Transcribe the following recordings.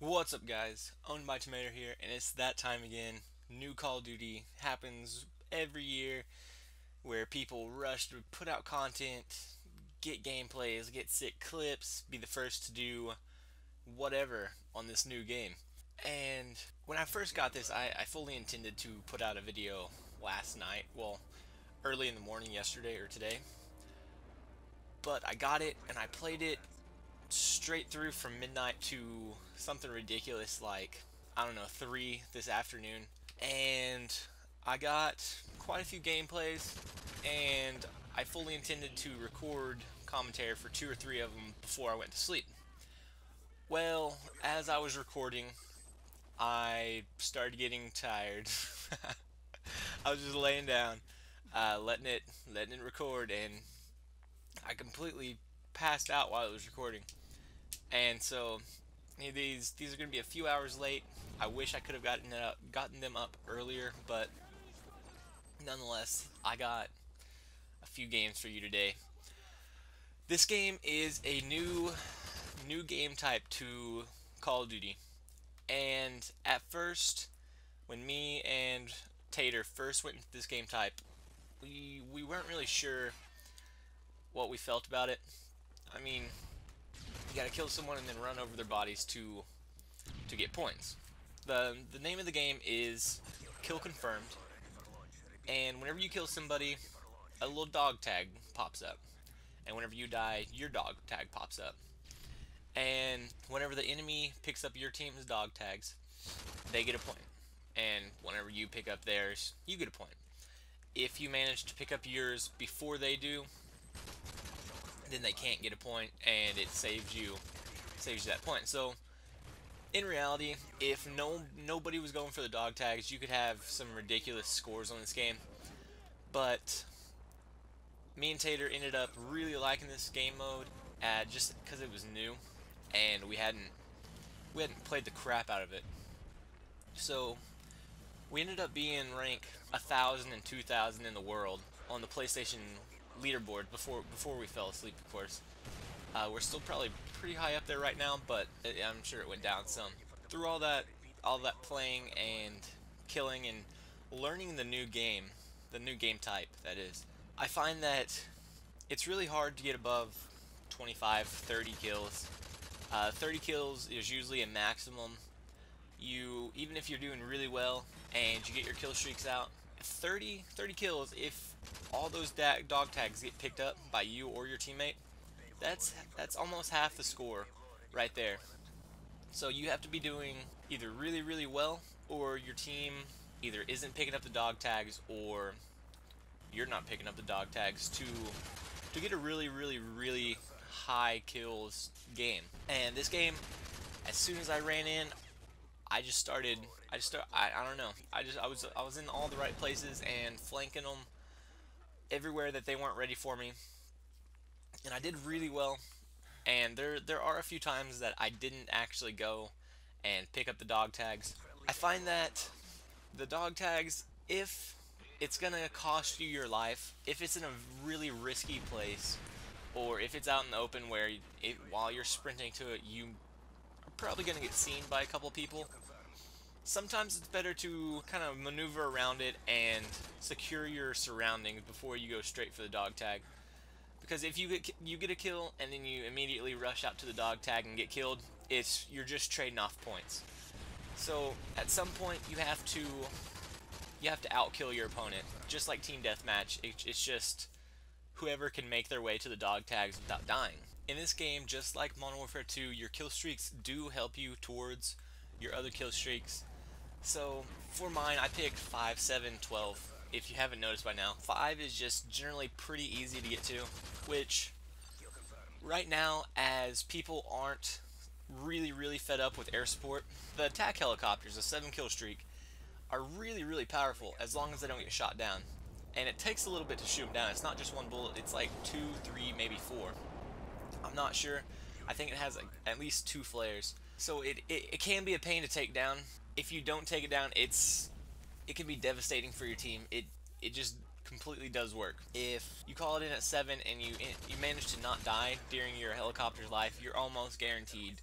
What's up, guys? Ownedbytamater here, and it's that time again. New Call of Duty happens every year where people rush to put out content, get gameplays, get sick clips, be the first to do whatever on this new game. And when I first got this, I fully intended to put out a video last night, well, early in the morning yesterday or today. But I got it and I played it straight through from midnight to something ridiculous like, I don't know, 3 this afternoon. And I got quite a few gameplays, and I fully intended to record commentary for 2 or 3 of them before I went to sleep. Well, as I was recording, I started getting tired. I was just laying down, letting it record, and I completely passed out while it was recording. And so these are going to be a few hours late. I wish I could have gotten them up earlier, but nonetheless, I got a few games for you today. This game is a new game type to Call of Duty. And at first, when me and Tater first went into this game type, we weren't really sure what we felt about it. I mean, you gotta kill someone and then run over their bodies to get points. The name of the game is Kill Confirmed, and whenever you kill somebody, a little dog tag pops up, and whenever you die, your dog tag pops up. And whenever the enemy picks up your team's dog tags, they get a point, and whenever you pick up theirs, you get a point. If you manage to pick up yours before they do, then they can't get a point, and it saves you that point. So in reality, if nobody was going for the dog tags, you could have some ridiculous scores on this game. But me and Tater ended up really liking this game mode, just because it was new, and we hadn't played the crap out of it. So we ended up being rank 1,000 and 2,000 in the world on the PlayStation leaderboard before we fell asleep, of course. We're still probably pretty high up there right now, but I'm sure it went down some. Through all that playing and killing and learning the new game type, that is, I find that it's really hard to get above 25, 30 kills. 30 kills is usually a maximum. Even if you're doing really well and you get your kill streaks out, 30 kills, if all those dog tags get picked up by you or your teammate, that's almost half the score right there. So you have to be doing either really well, or your team either isn't picking up the dog tags, or you're not picking up the dog tags to get a really high kills game. And this game, as soon as I ran in, I don't know. I was in all the right places and flanking them everywhere that they weren't ready for me, and I did really well. And there are a few times that I didn't actually go and pick up the dog tags. I find that the dog tags, if it's gonna cost you your life, if it's in a really risky place, or if it's out in the open where while you're sprinting to it, you are probably gonna get seen by a couple people, sometimes it's better to kind of maneuver around it and secure your surroundings before you go straight for the dog tag. Because if you get a kill and then you immediately rush out to the dog tag and get killed, you're just trading off points. So at some point you have to outkill your opponent, just like team deathmatch. It's just whoever can make their way to the dog tags without dying. In this game, just like Modern Warfare 2, your kill streaks do help you towards your other kill streaks. So for mine, I picked 5, 7, 12. If you haven't noticed by now, 5 is just generally pretty easy to get to, which right now, as people aren't really fed up with air support, the attack helicopters, a 7 kill streak, are really powerful as long as they don't get shot down. And it takes a little bit to shoot them down. It's not just one bullet, it's like 2, 3, maybe 4. I'm not sure. I think it has like at least 2 flares. So it can be a pain to take down. If you don't take it down, it can be devastating for your team. It just completely does work. If you call it in at 7 and you manage to not die during your helicopter's life, you're almost guaranteed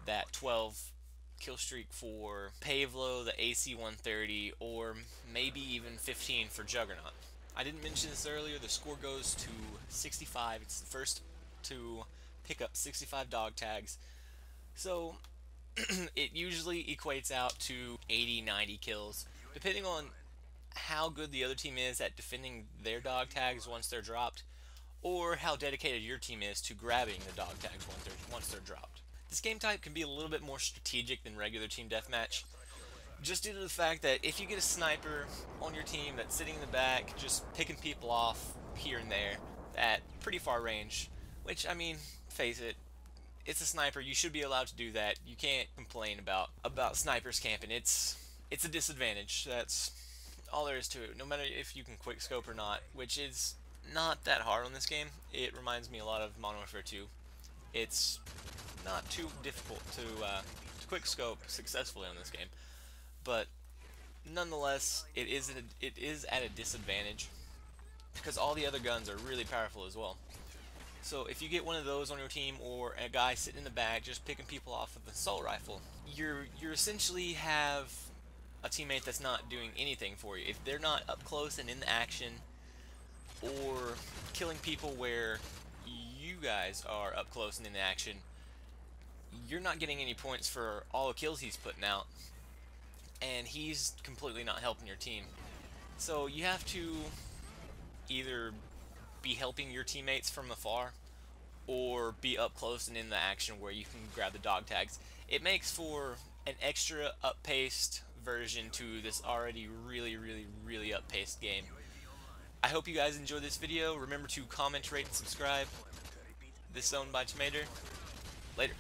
that 12 kill streak for Pavelow, the AC-130, or maybe even 15 for Juggernaut. I didn't mention this earlier, the score goes to 65. It's the first to pick up 65 dog tags. So it usually equates out to 80-90 kills, depending on how good the other team is at defending their dog tags once they're dropped, or how dedicated your team is to grabbing the dog tags once they're dropped. This game type can be a little bit more strategic than regular team deathmatch, just due to the fact that if you get a sniper on your team that's sitting in the back, just picking people off here and there at pretty far range, which, I mean, face it, it's a sniper, you should be allowed to do that. You can't complain about snipers camping. It's a disadvantage. That's all there is to it. No matter if you can quickscope or not, which is not that hard on this game. It reminds me a lot of Modern Warfare 2. It's not too difficult to quickscope successfully on this game, but nonetheless, it is at a disadvantage because all the other guns are really powerful as well. So if you get one of those on your team, or a guy sitting in the back just picking people off with an assault rifle, you're essentially have a teammate that's not doing anything for you. If they're not up close and in the action, or killing people where you guys are up close and in the action, you're not getting any points for all the kills he's putting out, and he's completely not helping your team. So you have to either be helping your teammates from afar, or be up close and in the action where you can grab the dog tags. It makes for an extra up-paced version to this already really up-paced game. I hope you guys enjoyed this video. Remember to comment, rate, and subscribe. This is ownedbytamater. Later.